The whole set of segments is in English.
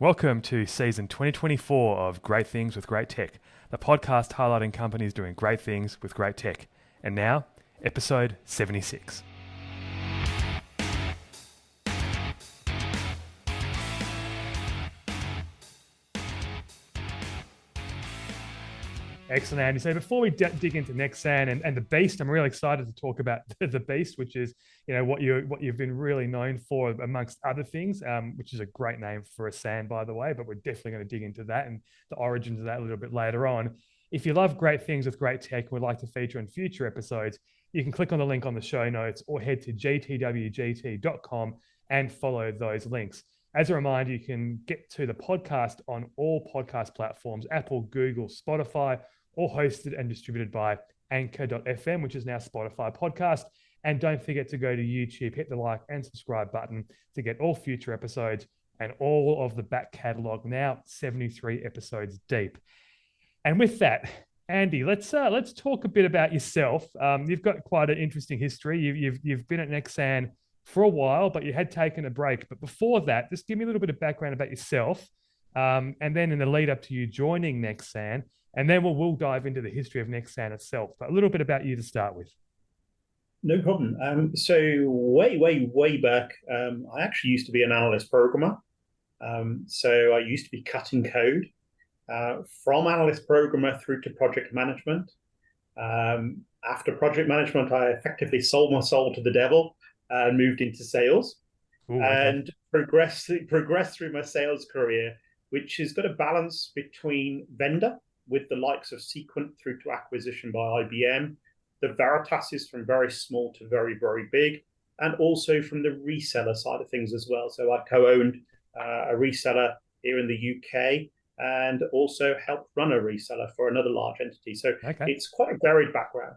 Welcome to season 2024 of Great Things with Great Tech, the podcast highlighting companies doing great things with great tech. And now, episode 76. Excellent, Andy. So before we dig into Nexsan and the Beast, I'm really excited to talk about the Beast, which is what you've been really known for amongst other things, which is a great name for a SAN, by the way. But we're definitely going to dig into that and the origins of that a little bit later on. If you love great things with great tech and would like to feature in future episodes, you can click on the link on the show notes or head to gtwgt.com and follow those links. As a reminder, you can get to the podcast on all podcast platforms: Apple, Google, Spotify, all hosted and distributed by Anchor.fm, which is now Spotify podcast. And don't forget to go to YouTube, hit the like and subscribe button to get all future episodes and all of the back catalogue, now 73 episodes deep. And with that, Andy, let's talk a bit about yourself. You've got quite an interesting history. You've been at Nexsan for a while, but you had taken a break. But before that, just give me a little bit of background about yourself, and then in the lead up to you joining Nexsan, and then we'll dive into the history of Nexsan itself. But a little bit about you to start with. No problem. So way back, I actually used to be an analyst programmer. So I used to be cutting code from analyst programmer through to project management. After project management, I effectively sold my soul to the devil and moved into sales. Ooh, okay. And progressed through my sales career, which has got a balance between vendor with the likes of Sequent through to acquisition by IBM, the Veritases from very small to very big, and also from the reseller side of things as well. So I co-owned a reseller here in the UK and also helped run a reseller for another large entity. So It's quite a varied background.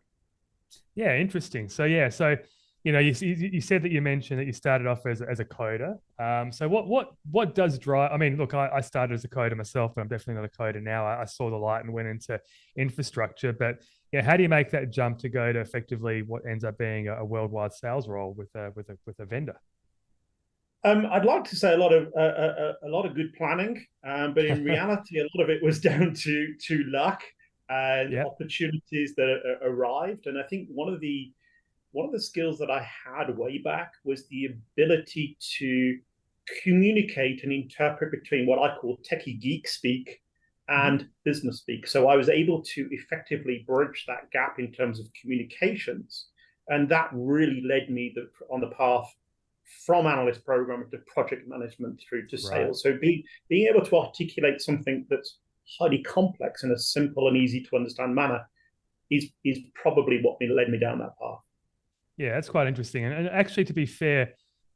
Yeah, interesting. So you said that you mentioned that you started off as a coder. So what does drive? I mean, look, I started as a coder myself, but I'm definitely not a coder now. I saw the light and went into infrastructure. But yeah, how do you make that jump to go to effectively what ends up being a worldwide sales role with a vendor? I'd like to say a lot of good planning, but in reality, a lot of it was down to luck and Yeah. opportunities that arrived. And I think one of the skills that I had way back was the ability to communicate and interpret between what I call techie geek speak and business speak. So I was able to effectively bridge that gap in terms of communications. And that really led me on the path from analyst programmer to project management through to sales. Right. So being able to articulate something that's highly complex in a simple and easy to understand manner is probably what led me down that path. Yeah, that's quite interesting. And actually, to be fair,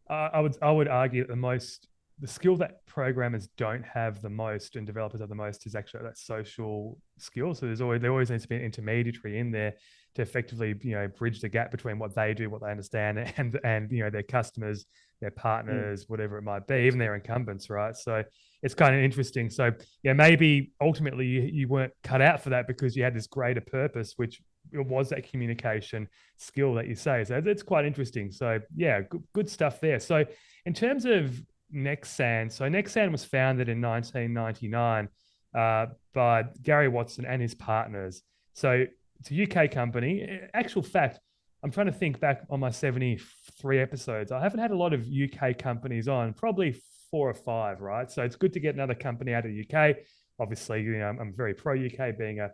I would argue that the skill that programmers don't have the most and developers have the most is actually that social skill. So there always needs to be an intermediary in there to effectively bridge the gap between what they do, what they understand, and their customers, their partners, whatever it might be, even their incumbents, right? So it's kind of interesting. So yeah, maybe ultimately you weren't cut out for that because you had this greater purpose, which it was that communication skill that you say. So it's quite interesting. So yeah, good stuff there. So in terms of Nexsan, so Nexsan was founded in 1999 by Gary Watson and his partners. So it's a UK company. Actual fact, I'm trying to think back on my 73 episodes. I haven't had a lot of UK companies on, probably 4 or 5, right? So it's good to get another company out of the UK. Obviously, I'm very pro UK, being a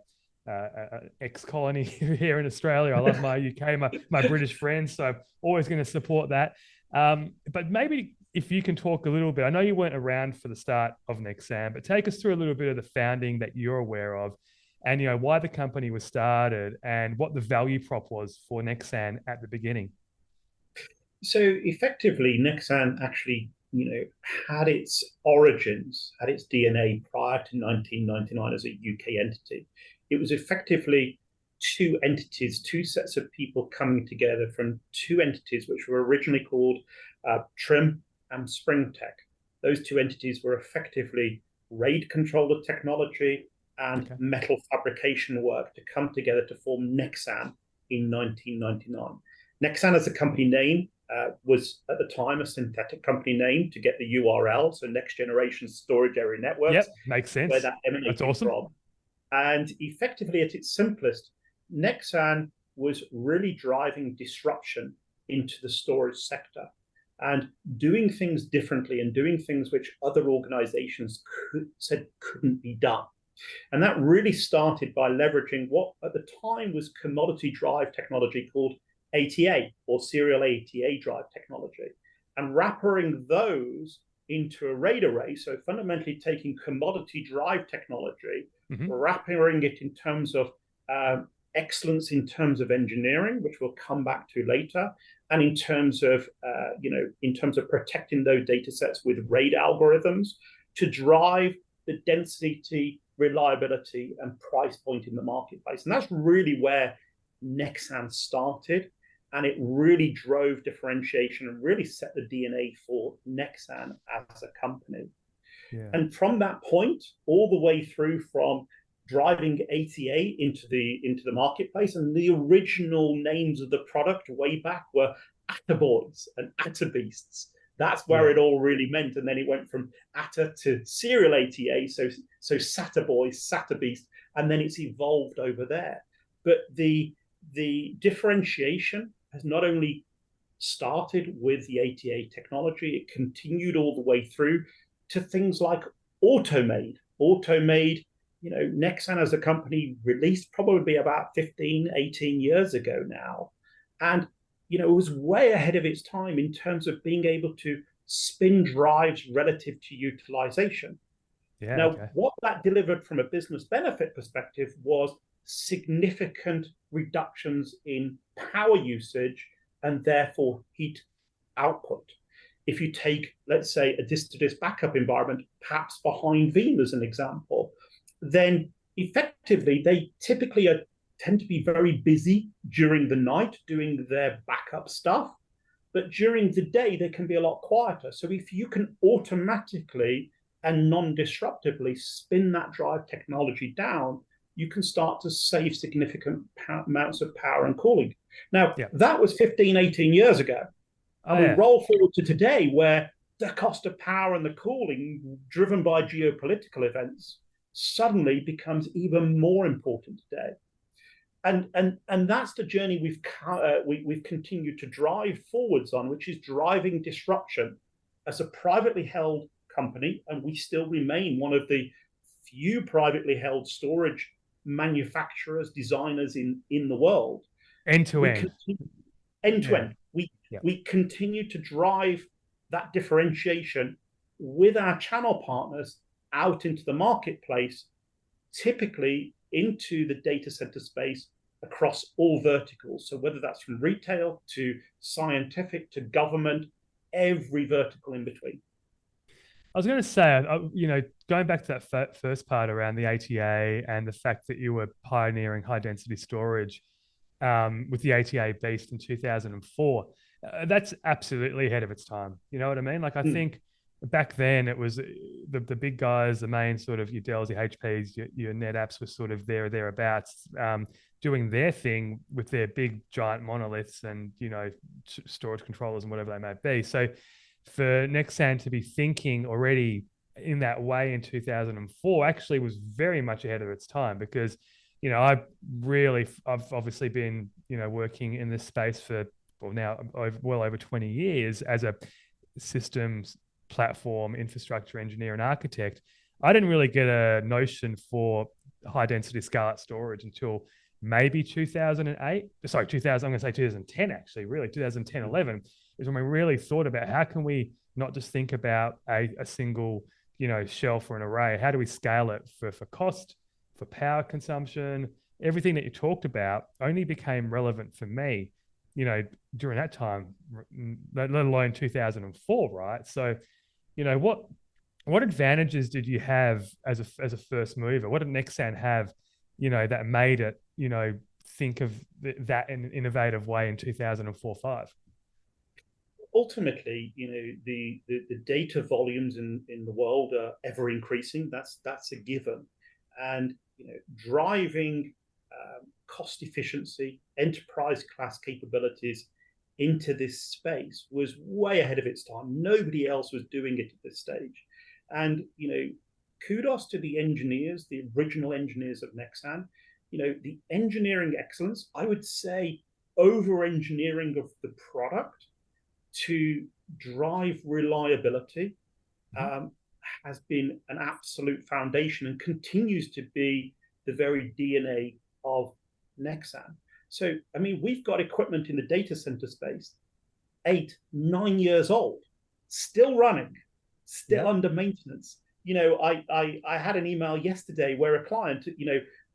ex-colony here in Australia. I love my UK, my British friends, so always going to support that. But maybe if you can talk a little bit, I know you weren't around for the start of Nexsan, but take us through a little bit of the founding that you're aware of, and why the company was started and what the value prop was for Nexsan at the beginning. So effectively, Nexsan actually, had its origins, had its DNA prior to 1999 as a UK entity. It was effectively two entities, two sets of people coming together from two entities, which were originally called Trim and Springtech. Those two entities were effectively RAID controller technology and metal fabrication work to come together to form Nexsan in 1999. Nexsan as a company name was at the time a synthetic company name to get the URL, so next generation storage area networks, Yep, makes where sense. that That's emanated awesome. from. And effectively, at its simplest, Nexsan was really driving disruption into the storage sector and doing things differently and doing things which other organizations said couldn't be done. And that really started by leveraging what at the time was commodity drive technology called ATA, or serial ATA drive technology, and wrapping those into a RAID array. So fundamentally taking commodity drive technology, wrapping it in terms of excellence in terms of engineering, which we'll come back to later, and in terms of in terms of protecting those data sets with RAID algorithms to drive the density, reliability, and price point in the marketplace. And that's really where Nexsan started. And it really drove differentiation and really set the DNA for Nexsan as a company. Yeah. And from that point, all the way through from driving ATA into the marketplace, and the original names of the product way back were Attaboys and Attabeasts. That's where it all really meant. And then it went from ATA to serial ATA, so SATA Beast, and then it's evolved over there. But the differentiation has not only started with the ATA technology, it continued all the way through to things like AutoMade. AutoMade, Nexsan as a company released probably about 15, 18 years ago now. And it was way ahead of its time in terms of being able to spin drives relative to utilization. Yeah. Now, Okay. what that delivered from a business benefit perspective was significant reductions in power usage and therefore heat output. If you take, let's say, a disk-to-disk backup environment, perhaps behind Veeam as an example, then effectively they typically tend to be very busy during the night doing their backup stuff, but during the day they can be a lot quieter. So if you can automatically and non-disruptively spin that drive technology down, you can start to save significant amounts of power and cooling. Now, that was 15, 18 years ago. And we roll forward to today where the cost of power and the cooling driven by geopolitical events suddenly becomes even more important today. And that's the journey we've continued to drive forwards on, which is driving disruption as a privately held company, and we still remain one of the few privately held storage manufacturers, designers in the world. End to end. End to end. We continue to drive that differentiation with our channel partners out into the marketplace, typically into the data center space across all verticals. So whether that's from retail to scientific to government, every vertical in between. I was going to say, going back to that first part around the ATA and the fact that you were pioneering high density storage with the ATA Beast in 2004, that's absolutely ahead of its time. You know what I mean? Like, I think back then it was the big guys, the main sort of your Dells, your HPs, your NetApps were sort of there or thereabouts, doing their thing with their big giant monoliths and, storage controllers and whatever they may be. So for Nexsan to be thinking already in that way in 2004 actually was very much ahead of its time, because I've obviously been working in this space for now well over 20 years as a systems platform infrastructure engineer and architect. I didn't really get a notion for high density scale-out storage until maybe 2008. Sorry, 2000. I'm going to say 2010 actually. Really, 2010, 11 is when we really thought about how can we not just think about a single shelf or an array. How do we scale it for cost, for power consumption? Everything that you talked about only became relevant for me, during that time, let alone 2004, right? So, what advantages did you have as a first mover? What did Nexsan have, that made it, think of that in an innovative way in 2004-5? Ultimately, the data volumes in the world are ever increasing. That's a given, and driving cost efficiency, enterprise class capabilities into this space was way ahead of its time. Nobody else was doing it at this stage. And, kudos to the engineers, the original engineers of Nexsan. The engineering excellence, I would say over engineering of the product to drive reliability has been an absolute foundation and continues to be the very DNA of Nexsan. So, I mean, we've got equipment in the data center space, 8, 9 years old, still running, still under maintenance. I had an email yesterday where a client,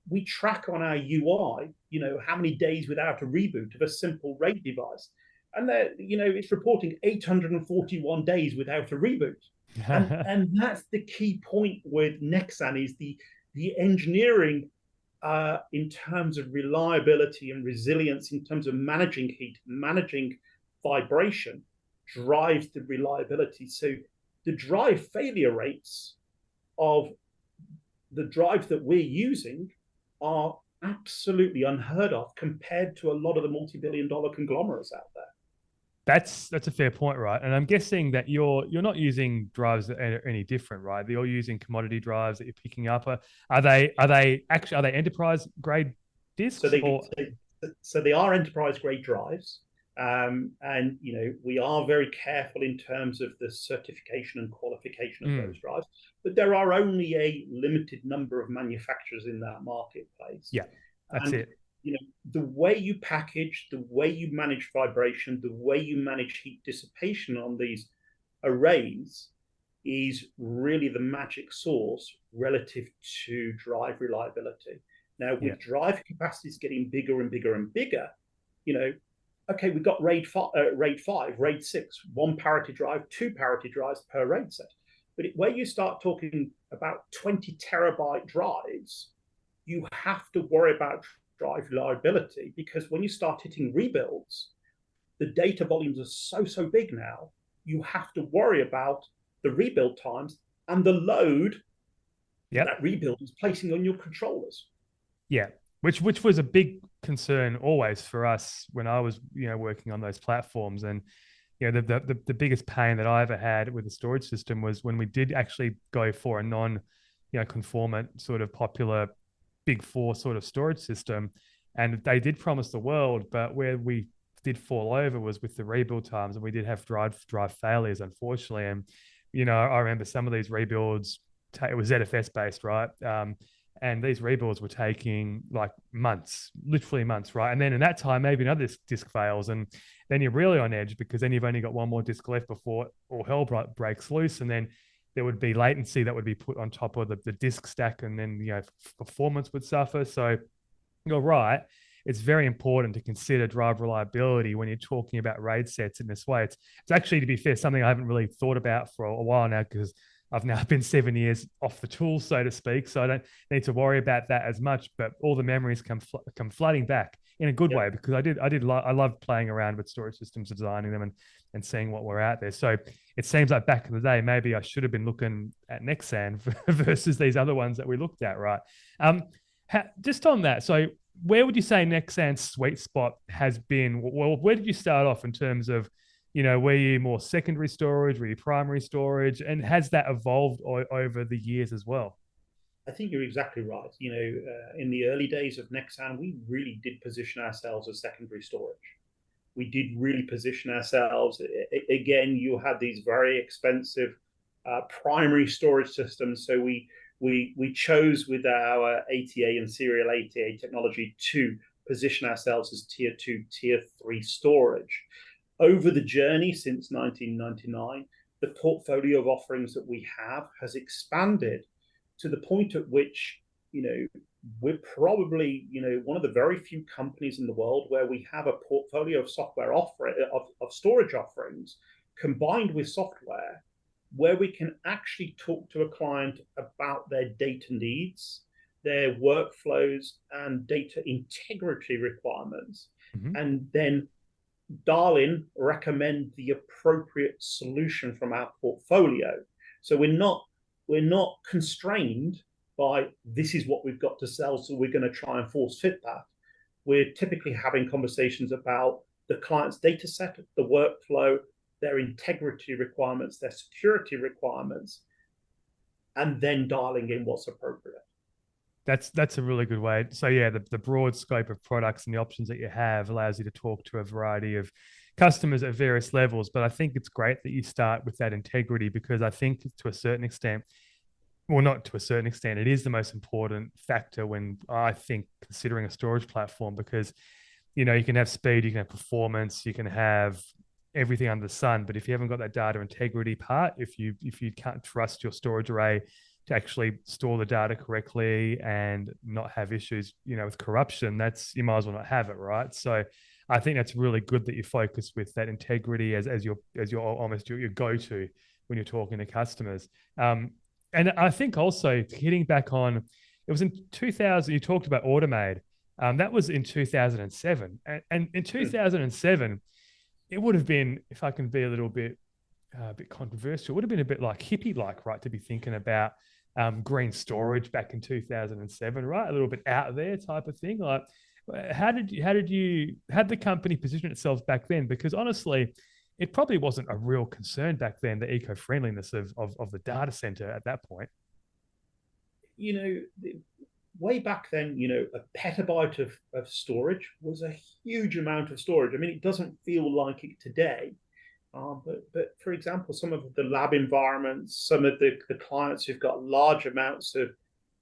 we track on our UI, how many days without a reboot of a simple RAID device. And it's reporting 841 days without a reboot. And that's the key point with Nexsan is the engineering in terms of reliability and resilience, in terms of managing heat, managing vibration, drives the reliability. So the drive failure rates of the drive that we're using are absolutely unheard of compared to a lot of the multi-billion-dollar conglomerates out there. That's a fair point, right? And I'm guessing that you're not using drives that are any different, right? You're using commodity drives that you're picking up. Are they enterprise grade discs? So they are enterprise grade drives, and we are very careful in terms of the certification and qualification of those drives. But there are only a limited number of manufacturers in that marketplace. Yeah, that's it. The way you package, the way you manage vibration, the way you manage heat dissipation on these arrays is really the magic sauce relative to drive reliability. Now, with drive capacities getting bigger and bigger and bigger, okay, we've got RAID 5, RAID 6, 1 parity drive, 2 parity drives per RAID set. But where you start talking about 20 terabyte drives, you have to worry about drive reliability, because when you start hitting rebuilds, the data volumes are so big now, you have to worry about the rebuild times and the load that rebuild is placing on your controllers. Yeah, which was a big concern always for us when I was working on those platforms. And the biggest pain that I ever had with the storage system was when we did actually go for a non-conformant sort of popular Big Four sort of storage system, and they did promise the world, but where we did fall over was with the rebuild times, and we did have drive failures, unfortunately. And I remember some of these rebuilds, it was ZFS based, right? And these rebuilds were taking like months, literally months, right? And then in that time, maybe another disk fails, and then you're really on edge because then you've only got one more disk left before all hell breaks loose, and then there would be latency that would be put on top of the disk stack, and then performance would suffer. So you're right. It's very important to consider drive reliability when you're talking about RAID sets in this way. It's actually, to be fair, something I haven't really thought about for a while now, because I've now been 7 years off the tools, so to speak. So I don't need to worry about that as much, but all the memories come flooding back in a good way, because I love playing around with storage systems, designing them and seeing what we're out there. So it seems like back in the day, maybe I should have been looking at Nexsan versus these other ones that we looked at, right? Just on that, so where would you say Nexsan's sweet spot has been? Well, where did you start off in terms of, were you more secondary storage, were you primary storage, and has that evolved over the years as well? I think you're exactly right. In the early days of Nexsan, we really did position ourselves as secondary storage. We did really position ourselves. Again, you had these very expensive primary storage systems. So we chose with our ATA and serial ATA technology to position ourselves as tier 2, tier 3 storage. Over the journey since 1999, the portfolio of offerings that we have has expanded to the point at which, we're probably, one of the very few companies in the world where we have a portfolio of software of storage offerings combined with software, where we can actually talk to a client about their data needs, their workflows, and data integrity requirements, and then recommend the appropriate solution from our portfolio. So we're not constrained by this is what we've got to sell, so we're going to try and force fit that. We're typically having conversations about the client's data set, the workflow, their integrity requirements, their security requirements, and then dialing in what's appropriate. That's a really good way. So yeah, the broad scope of products and the options that you have allows you to talk to a variety of customers at various levels. But I think it's great that you start with that integrity, because I think to a certain extent, well, not to a certain extent, it is the most important factor when I think considering a storage platform, because you can have speed, you can have performance, you can have everything under the sun, but if you haven't got that data integrity part, if you can't trust your storage array to actually store the data correctly and not have issues, with corruption, that's, you might as well not have it, right? So I think that's really good that you focus with that integrity as your almost your go-to when you're talking to customers. And I think also hitting back on, it was in 2000, you talked about Automate. That was in 2007. And in 2007, it would have been, if I can be a bit controversial, it would have been a bit like hippie-like, right, to be thinking about green storage back in 2007, right? A little bit out there type of thing. Like, how did the company position itself back then? Because honestly, it probably wasn't a real concern back then, the eco-friendliness of the data center at that point. Way back then, a petabyte of storage was a huge amount of storage. I mean, it doesn't feel like it today. But for example, some of the lab environments, some of the clients who've got large amounts of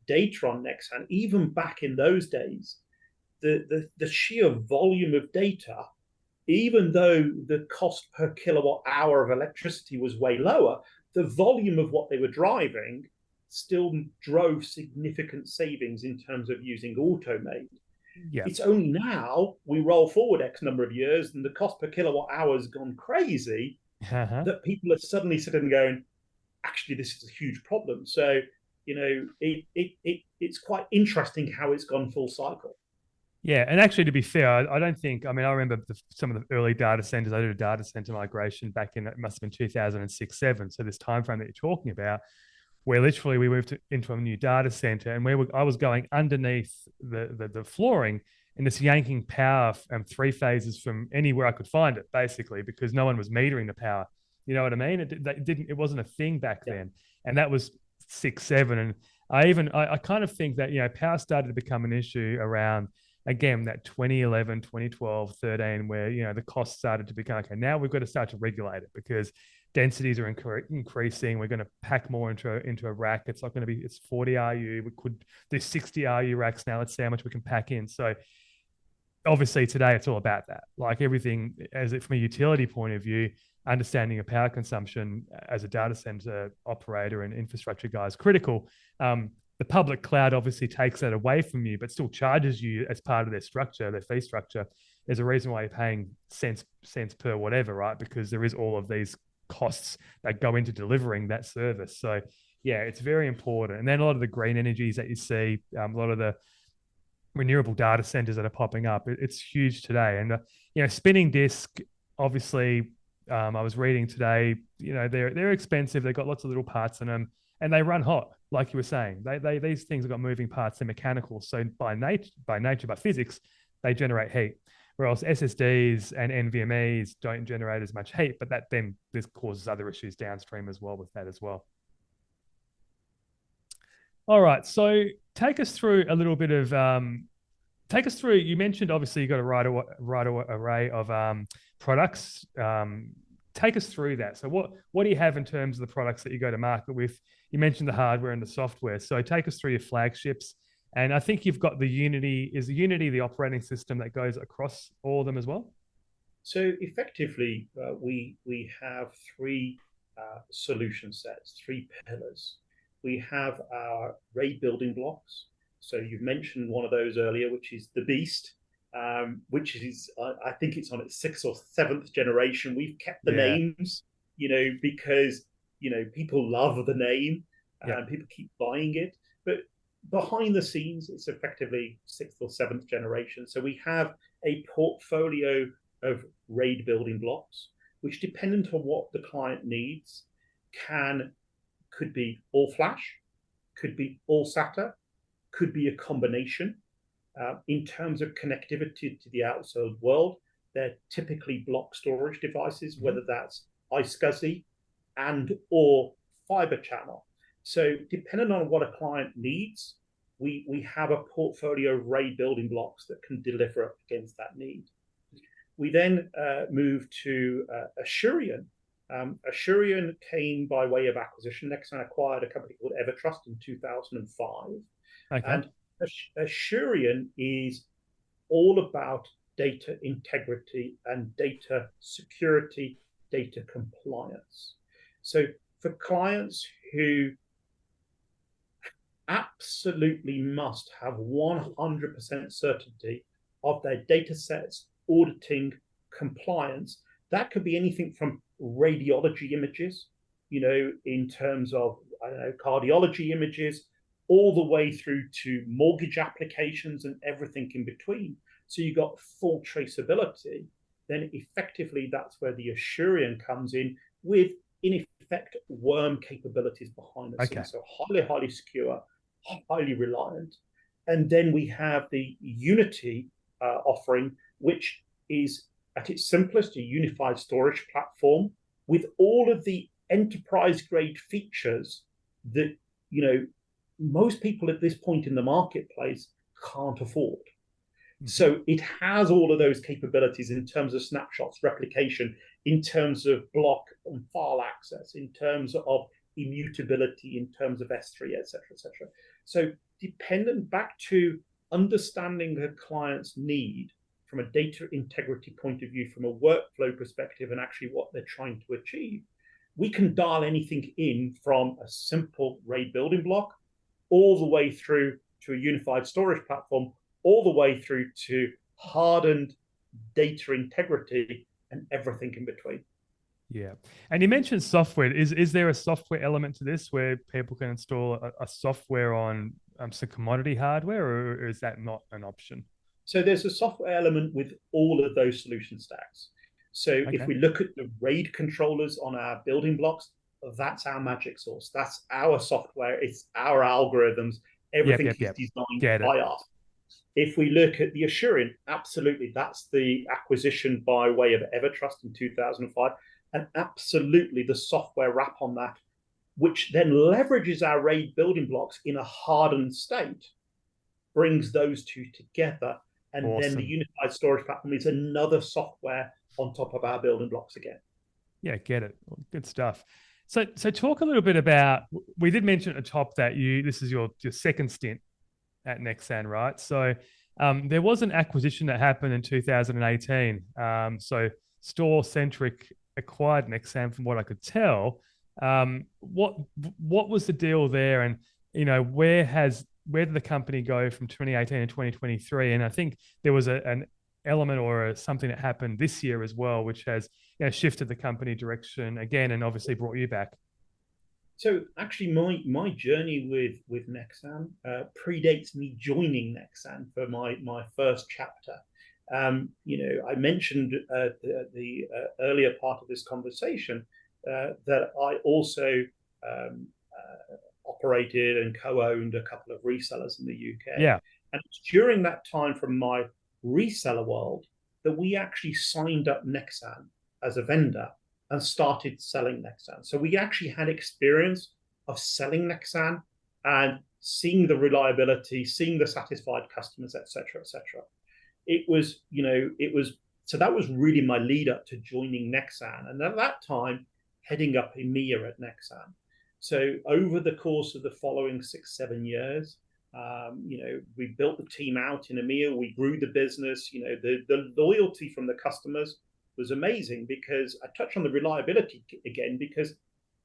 data on Nexsan, even back in those days, the sheer volume of data, even though the cost per kilowatt hour of electricity was way lower, the volume of what they were driving still drove significant savings in terms of using Automate. Yeah. It's only now we roll forward X number of years and the cost per kilowatt hour has gone crazy that people are suddenly sitting and going, actually, this is a huge problem. So, it's quite interesting how it's gone full cycle. Yeah, and actually, to be fair, I don't think. I mean, I remember some of the early data centers. I did a data center migration back in, it must have been 2006, 7. So this time frame that you're talking about, where literally we moved into a new data center, and I was going underneath the flooring and just yanking power and 3 phases from anywhere I could find it, basically, because no one was metering the power. You know what I mean? It wasn't a thing back then, and that was 6, 7, and I kind of think that power started to become an issue around, again, that 2011, 2012, 13, where the costs started to become, okay, now we've got to start to regulate it because densities are increasing. We're going to pack more into a rack. It's not going to be, it's 40 RU. We could do 60 RU racks now. Let's see how much we can pack in. So obviously today it's all about that. Like everything, from a utility point of view, understanding of power consumption as a data center operator and infrastructure guy is critical. The public cloud obviously takes that away from you, but still charges you as part of their structure, their fee structure. There's a reason why you're paying cents per whatever, right? Because there is all of these costs that go into delivering that service. So yeah, it's very important. And then a lot of the green energies that you see, a lot of the renewable data centers that are popping up, it's huge today. And spinning disk, obviously, I was reading today, they're expensive. They've got lots of little parts in them, and they run hot, like you were saying. These things have got moving parts. They're mechanical. So by physics, they generate heat. Whereas SSDs and NVMe's don't generate as much heat, but this causes other issues downstream as well with that as well. All right, so take us through a little bit of you mentioned obviously you got a wide array of products. Take us through that. So what do you have in terms of the products that you go to market with? You mentioned the hardware and the software. So take us through your flagships. And I think you've got the Unity. Is the Unity the operating system that goes across all of them as well? So effectively, we have three solution sets, three pillars. We have our RAID building blocks. So you've mentioned one of those earlier, which is the Beast, which is, I think it's on its 6th or 7th generation. We've kept the names, because, people love the name and people keep buying it. But behind the scenes, it's effectively 6th or 7th generation. So we have a portfolio of RAID building blocks, which, dependent on what the client needs, could be all flash, could be all SATA, could be a combination. In terms of connectivity to the outside world, They're typically block storage devices, Mm-hmm. whether that's iSCSI and or fiber channel. So depending on what a client needs, we have a portfolio of RAID building blocks that can deliver against that need. We then moved to Asurion. Asurion came by way of acquisition. Nexsan acquired a company called EverTrust in 2005. Okay. And Asurion is all about data integrity and data security, data compliance. So for clients who absolutely must have 100% certainty of their data sets, auditing, compliance, that could be anything from radiology images, in terms of, I don't know, cardiology images, all the way through to mortgage applications and everything in between. So you got full traceability. Then effectively, that's where the Asurion comes in with, in effect, worm capabilities behind the Okay. scenes. So highly secure, highly reliant. And then we have the Unity offering, which is at its simplest a unified storage platform with all of the enterprise grade features that most people at this point in the marketplace can't afford. Mm-hmm. So it has all of those capabilities in terms of snapshots, replication, in terms of block and file access, in terms of immutability, in terms of S3, et cetera, et cetera. So dependent back to understanding the client's need from a data integrity point of view, from a workflow perspective, and actually what they're trying to achieve, we can dial anything in from a simple RAID building block all the way through to a unified storage platform, all the way through to hardened data integrity and everything in between. Yeah. And you mentioned software. Is there a software element to this where people can install a software on some commodity hardware, or is that not an option? So there's a software element with all of those solution stacks. So if Okay. we look at the RAID controllers on our building blocks, that's our magic source. That's our software. It's our algorithms. Everything is designed Get it. by us. If we look at the Asurion, absolutely, that's the acquisition by way of EverTrust in 2005. And absolutely the software wrap on that, which then leverages our RAID building blocks in a hardened state, brings those two together. And then the Awesome. unified storage platform is another software on top of our building blocks again. Yeah, get it. Good stuff. So talk a little bit about, we did mention at the top that this is your second stint at Nexsan, right? So there was an acquisition that happened in 2018. So Store Centric acquired Nexsan, from what I could tell. What was the deal there, and where did the company go from 2018 to 2023? And I think there was an element or something that happened this year as well, which has shifted the company direction again, and obviously brought you back. So actually, my journey with Nexsan predates me joining Nexsan for my first chapter. I mentioned the earlier part of this conversation that I also operated and co-owned a couple of resellers in the UK. Yeah. And it's during that time from my reseller world that we actually signed up Nexsan as a vendor and started selling Nexsan. So we actually had experience of selling Nexsan and seeing the reliability, seeing the satisfied customers, et cetera, et cetera. So that was really my lead up to joining Nexsan. And at that time, heading up EMEA at Nexsan. So over the course of the following 6-7 years, we built the team out in EMEA. We grew the business. The loyalty from the customers was amazing, because I touch on the reliability again, because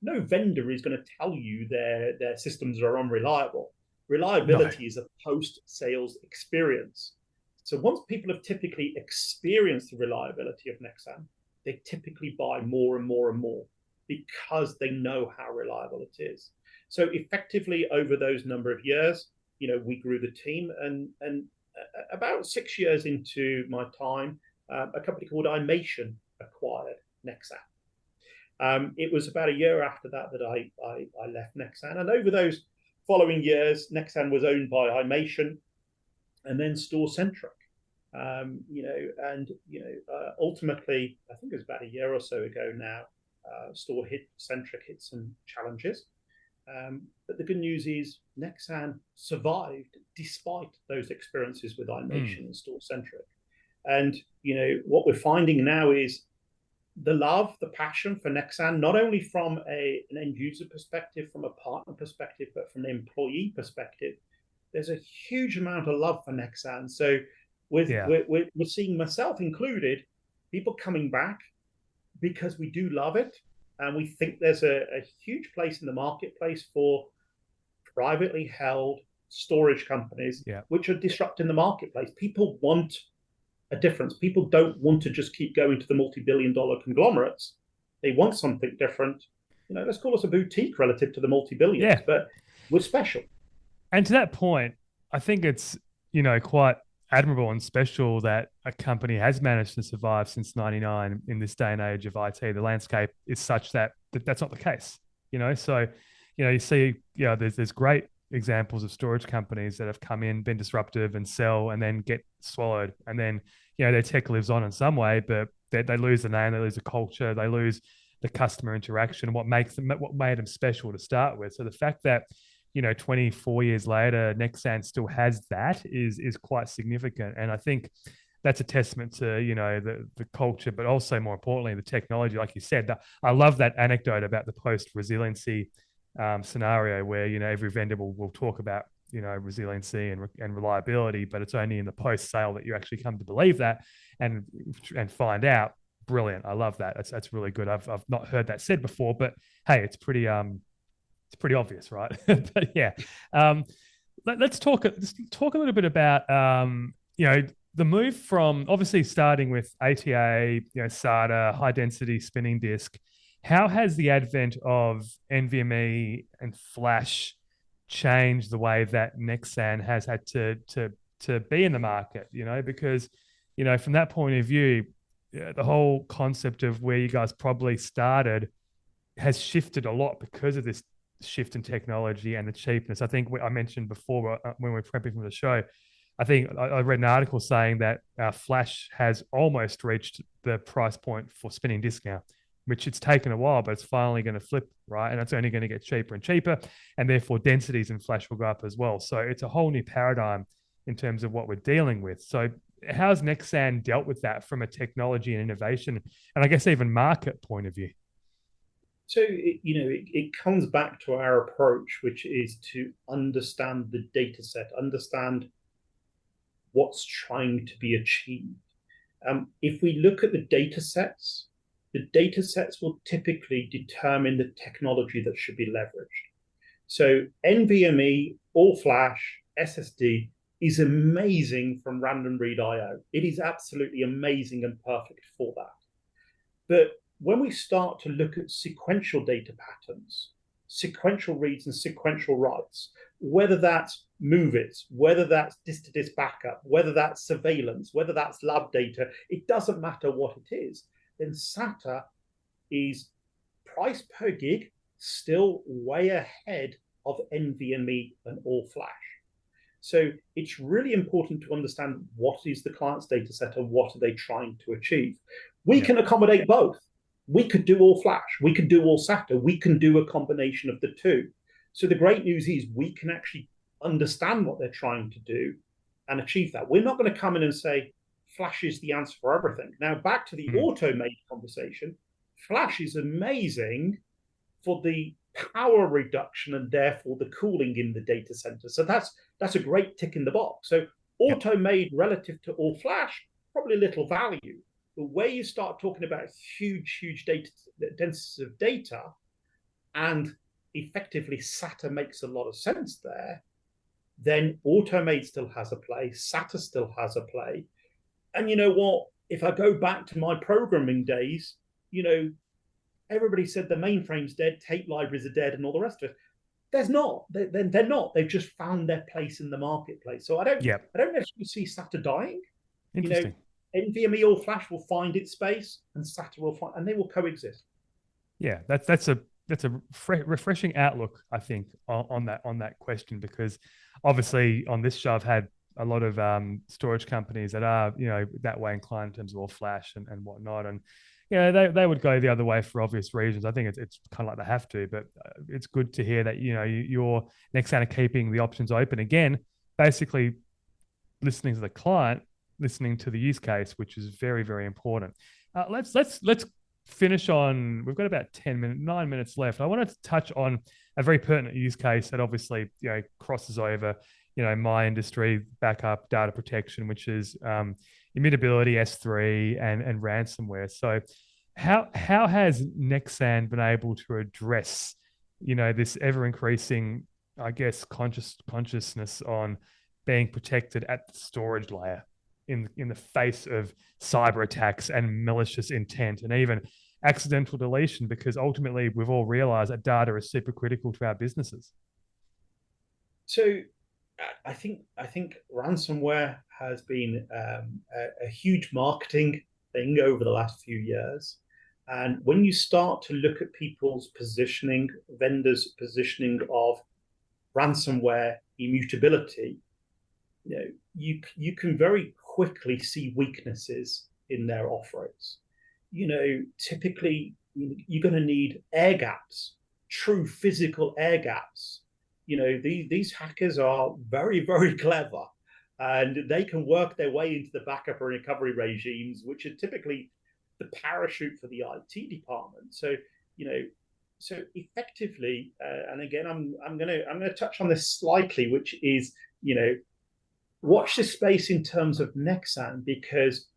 no vendor is going to tell you their systems are unreliable. Reliability is a post-sales experience. So once people have typically experienced the reliability of Nexsan, they typically buy more and more and more because they know how reliable it is. So effectively, over those number of years, we grew the team, and about 6 years into my time, a company called iMation acquired Nexsan. It was about a year after that I left Nexsan, and over those following years, Nexsan was owned by iMation and then Store Centric. Ultimately, I think it was about a year or so ago now, Centric hit some challenges. But the good news is Nexsan survived despite those experiences with iMation and Store Centric. And what we're finding now is the love, the passion for Nexsan, not only from an end user perspective, from a partner perspective, but from an employee perspective. There's a huge amount of love for Nexsan. So we're seeing, myself included, people coming back because we do love it. And we think there's a huge place in the marketplace for privately held storage companies, which are disrupting the marketplace. People want a difference. People don't want to just keep going to the multi-billion-dollar conglomerates. They want something different. Let's call us a boutique relative to the multi-billions, but we're special. And to that point, I think it's, quite admirable and special that a company has managed to survive since 99 in this day and age of IT. The landscape is such that that's not the case, So, you see, there's great examples of storage companies that have come in, been disruptive and sell and then get swallowed. And then, their tech lives on in some way, but they lose the name, they lose the culture, they lose the customer interaction, what made them special to start with. So the fact that, 24 years later, Nexsan still has that is quite significant. And I think that's a testament to, the culture, but also more importantly, the technology. Like you said, I love that anecdote about the post-resiliency scenario where, every vendor will talk about, resiliency and reliability, but it's only in the post-sale that you actually come to believe that and find out. Brilliant. I love that. That's really good. I've not heard that said before, but hey, it's pretty obvious, right? But yeah, let's talk a little bit about the move from obviously starting with ATA, SATA, high density spinning disk. How has the advent of NVMe and flash changed the way that Nexsan has had to be in the market? Because from that point of view, the whole concept of where you guys probably started has shifted a lot because of this shift in technology and the cheapness. I think I mentioned before when we were prepping for the show, I think I read an article saying that flash has almost reached the price point for spinning disk now, which it's taken a while, but it's finally going to flip, right? And it's only going to get cheaper and cheaper, and therefore densities in flash will go up as well. So it's a whole new paradigm in terms of what we're dealing with. So how's Nexsan dealt with that from a technology and innovation, and I guess even market point of view? So, it comes back to our approach, which is to understand the data set, understand what's trying to be achieved. If we look at the data sets will typically determine the technology that should be leveraged. So NVMe, all flash, SSD is amazing from random read IO. It is absolutely amazing and perfect for that. But when we start to look at sequential data patterns, sequential reads and sequential writes, whether that's move-its, whether that's disk-to-disk backup, whether that's surveillance, whether that's lab data, it doesn't matter what it is, then SATA is price per gig still way ahead of NVMe and all flash. So it's really important to understand what is the client's data set and what are they trying to achieve. We can accommodate both. We could do all flash, we could do all SATA, we can do a combination of the two. So the great news is we can actually understand what they're trying to do and achieve that. We're not going to come in and say flash is the answer for everything. Now back to the automate conversation, flash is amazing for the power reduction and therefore the cooling in the data center. So that's a great tick in the box. So auto-made relative to all flash, probably little value. But where you start talking about huge data densities of data, and effectively SATA makes a lot of sense there, then automate still has a play, SATA still has a play. And you know what? If I go back to my programming days, everybody said the mainframe's dead, tape libraries are dead, and all the rest of it. There's not. They're not. They've just found their place in the marketplace. So I don't necessarily see SATA dying. Interesting. NVMe or flash will find its space, and SATA will find, and they will coexist. Yeah, that's a refreshing outlook, I think, on that question, because obviously on this show I've had a lot of storage companies that are, that way inclined in terms of all flash and whatnot. And, they would go the other way for obvious reasons. I think it's kind of like they have to, but it's good to hear that, your Nexsan are keeping the options open. Again, basically listening to the client, listening to the use case, which is very, very important. Let's finish on. We've got about 9 minutes left. I wanted to touch on a very pertinent use case that obviously crosses over my industry, backup data protection, which is immutability, S3, and ransomware. So how has Nexsan been able to address this ever increasing, I guess, consciousness on being protected at the storage layer in the face of cyber attacks and malicious intent and even accidental deletion? Because ultimately we've all realized that data is super critical to our businesses. So I think ransomware has been a huge marketing thing over the last few years. And when you start to look at people's positioning, vendors' positioning of ransomware immutability, you can very quickly see weaknesses in their offerings. Typically you're going to need air gaps, true physical air gaps. These hackers are very, very clever, and they can work their way into the backup and recovery regimes, which are typically the parachute for the IT department. So effectively, and again, I'm gonna touch on this slightly, which is watch this space in terms of Nexsan, because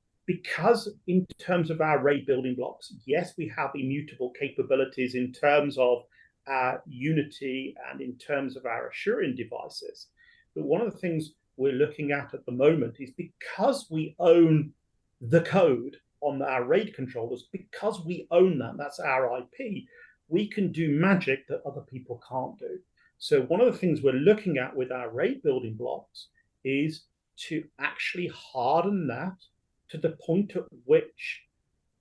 in terms of our RAID building blocks, yes, we have immutable capabilities in terms of our Unity and in terms of our assuring devices. But one of the things we're looking at the moment is, because we own the code on our RAID controllers, because we own that's our IP, we can do magic that other people can't do. So one of the things we're looking at with our RAID building blocks is to actually harden that to the point at which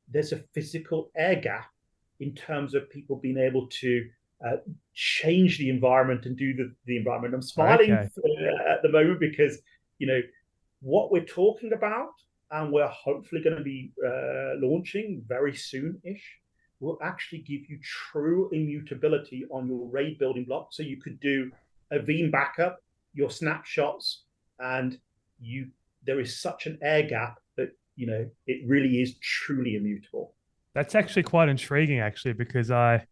there's a physical air gap in terms of people being able to change the environment and do the environment. I'm smiling at the moment because what we're talking about, and we're hopefully going to be launching very soon-ish, will actually give you true immutability on your RAID building block. So you could do a Veeam backup, your snapshots, and there is such an air gap that it really is truly immutable. That's actually quite intriguing, actually, because I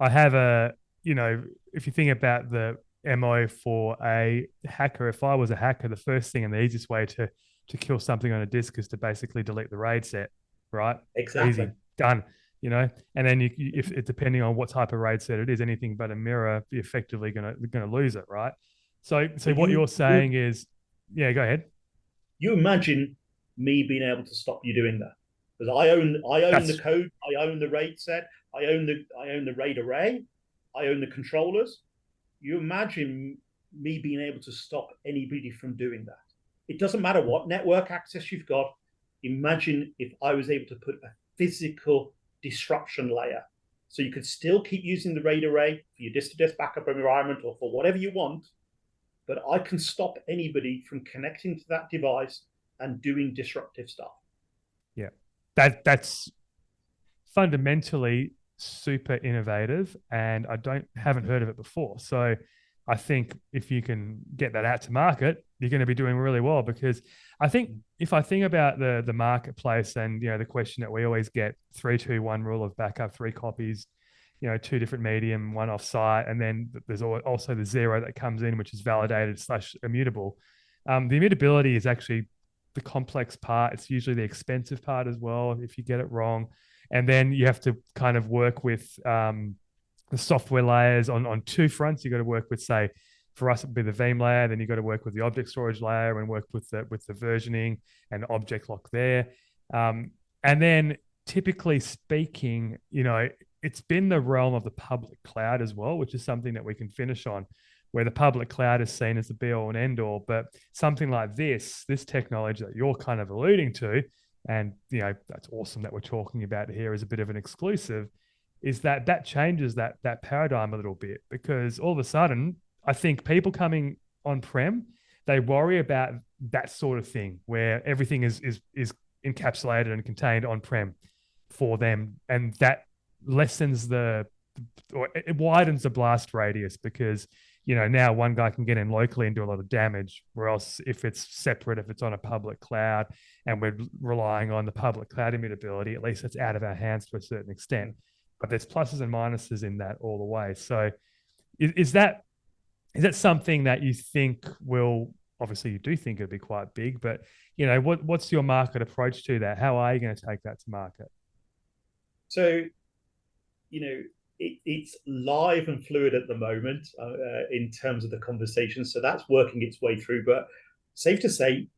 have if you think about the MO for a hacker, if I was a hacker, the first thing and the easiest way to kill something on a disk is to basically delete the RAID set, right? Exactly. Easy, done. And then if it, depending on what type of RAID set it is, anything but a mirror, you're effectively gonna lose it, right? So what you're saying is, yeah, go ahead. You imagine me being able to stop you doing that, because I own the code, I own the RAID set, I own the RAID array, I own the controllers. You imagine me being able to stop anybody from doing that. It doesn't matter what network access you've got. Imagine if I was able to put a physical disruption layer, so you could still keep using the RAID array for your disk-to-disk backup environment or for whatever you want, but I can stop anybody from connecting to that device and doing disruptive stuff. Yeah, that's fundamentally super innovative, and I haven't heard of it before. So I think if you can get that out to market, you're going to be doing really well. Because I think if I think about the marketplace and the question that we always get, 3-2-1 rule of backup, 3 copies, 2 different medium, 1 off-site, and then there's also the 0 that comes in, which is validated / immutable. The immutability is actually the complex part. It's usually the expensive part as well if you get it wrong. And then you have to kind of work with the software layers on 2 fronts. You got to work with, say, for us, it would be the Veeam layer. Then you got to work with the object storage layer and work with the versioning and object lock there. And then, typically speaking, it's been the realm of the public cloud as well, which is something that we can finish on, where the public cloud is seen as the be all and end all. But something like this technology that you're kind of alluding to, and that's awesome that we're talking about here as a bit of an exclusive, is that changes that paradigm a little bit. Because all of a sudden, I think people coming on-prem, they worry about that sort of thing where everything is encapsulated and contained on-prem for them, and that lessens the, or it widens the blast radius, because now one guy can get in locally and do a lot of damage, whereas if it's separate, if it's on a public cloud and we're relying on the public cloud immutability, at least it's out of our hands to a certain extent. But there's pluses and minuses in that all the way. So is that something that you think will, obviously you do think it'll be quite big, but what's your market approach to that? How are you going to take that to market? So, it's live and fluid at the moment in terms of the conversation. So that's working its way through. But safe to say,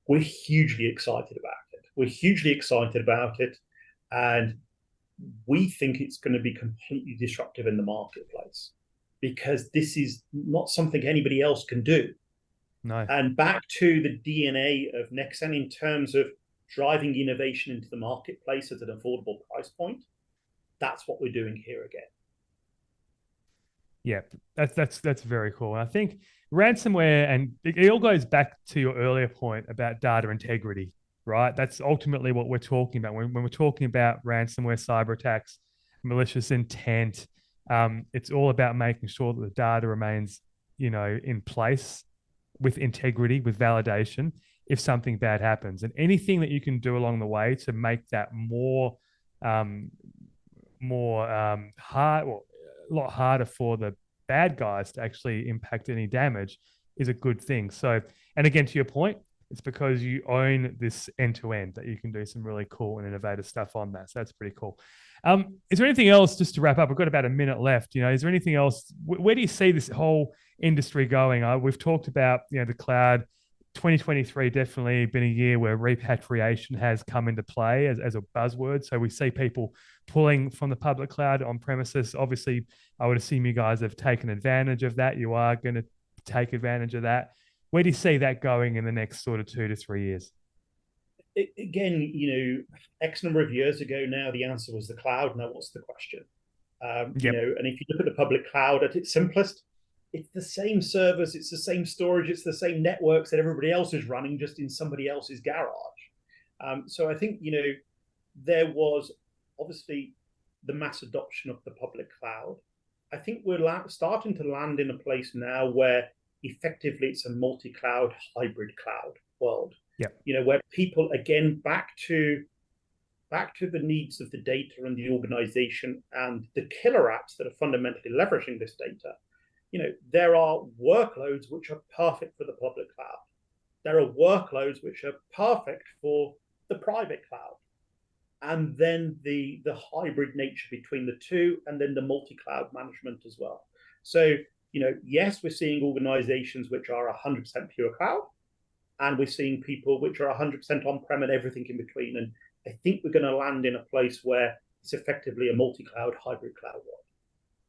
we're hugely excited about it. We're hugely excited about it. And we think it's going to be completely disruptive in the marketplace, because this is not something anybody else can do. No. And back to the DNA of Nexsan in terms of driving innovation into the marketplace at an affordable price point, that's what we're doing here again. Yeah, that's very cool. And I think ransomware, and it all goes back to your earlier point about data integrity, right? That's ultimately what we're talking about when we're talking about ransomware, cyber attacks, malicious intent. It's all about making sure that the data remains, in place with integrity, with validation, if something bad happens. And anything that you can do along the way to make that more hard, or a lot harder for the bad guys to actually impact any damage, is a good thing. So, and again, to your point, it's because you own this end to end that you can do some really cool and innovative stuff on that. So that's pretty cool. Is there anything else, just to wrap up? We've got about a minute left. Is there anything else? Where do you see this whole industry going? We've talked about the cloud. 2023 definitely been a year where repatriation has come into play as a buzzword. So we see people pulling from the public cloud on premises. Obviously, I would assume you guys have taken advantage of that. You are going to take advantage of that. Where do you see that going in the next sort of 2 to 3 years? Again, X number of years ago now, the answer was the cloud. Now, what's the question? Yep. And if you look at the public cloud at its simplest, it's the same servers, it's the same storage, it's the same networks that everybody else is running, just in somebody else's garage. So I think, there was obviously the mass adoption of the public cloud. I think we're starting to land in a place now where effectively it's a multi-cloud, hybrid cloud world. Yeah. Where people, again, back to the needs of the data and the organization and the killer apps that are fundamentally leveraging this data. There are workloads which are perfect for the public cloud. There are workloads which are perfect for the private cloud. And then the hybrid nature between the two, and then the multi-cloud management as well. So, yes, we're seeing organizations which are 100% pure cloud, and we're seeing people which are 100% on-prem and everything in between. And I think we're going to land in a place where it's effectively a multi-cloud, hybrid cloud world.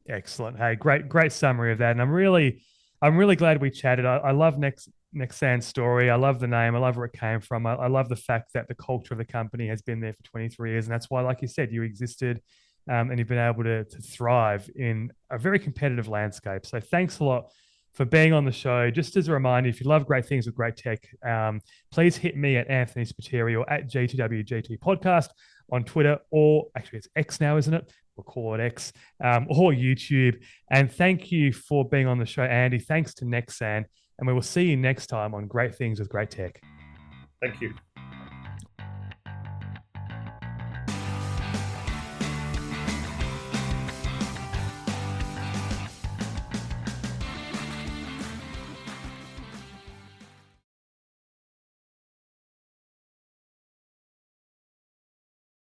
Excellent. Hey, great summary of that. And I'm really glad we chatted. I love Nexsan's story. I love the name. I love where it came from. I love the fact that the culture of the company has been there for 23 years. And that's why, like you said, you existed and you've been able to thrive in a very competitive landscape. So thanks a lot for being on the show. Just as a reminder, if you love great things with great tech, please hit me at Anthony Spiteri or at GTWGT Podcast on Twitter, or actually it's X now, isn't it? We'll call it X, or YouTube. And thank you for being on the show, Andy. Thanks to Nexsan. And we will see you next time on Great Things with Great Tech. Thank you.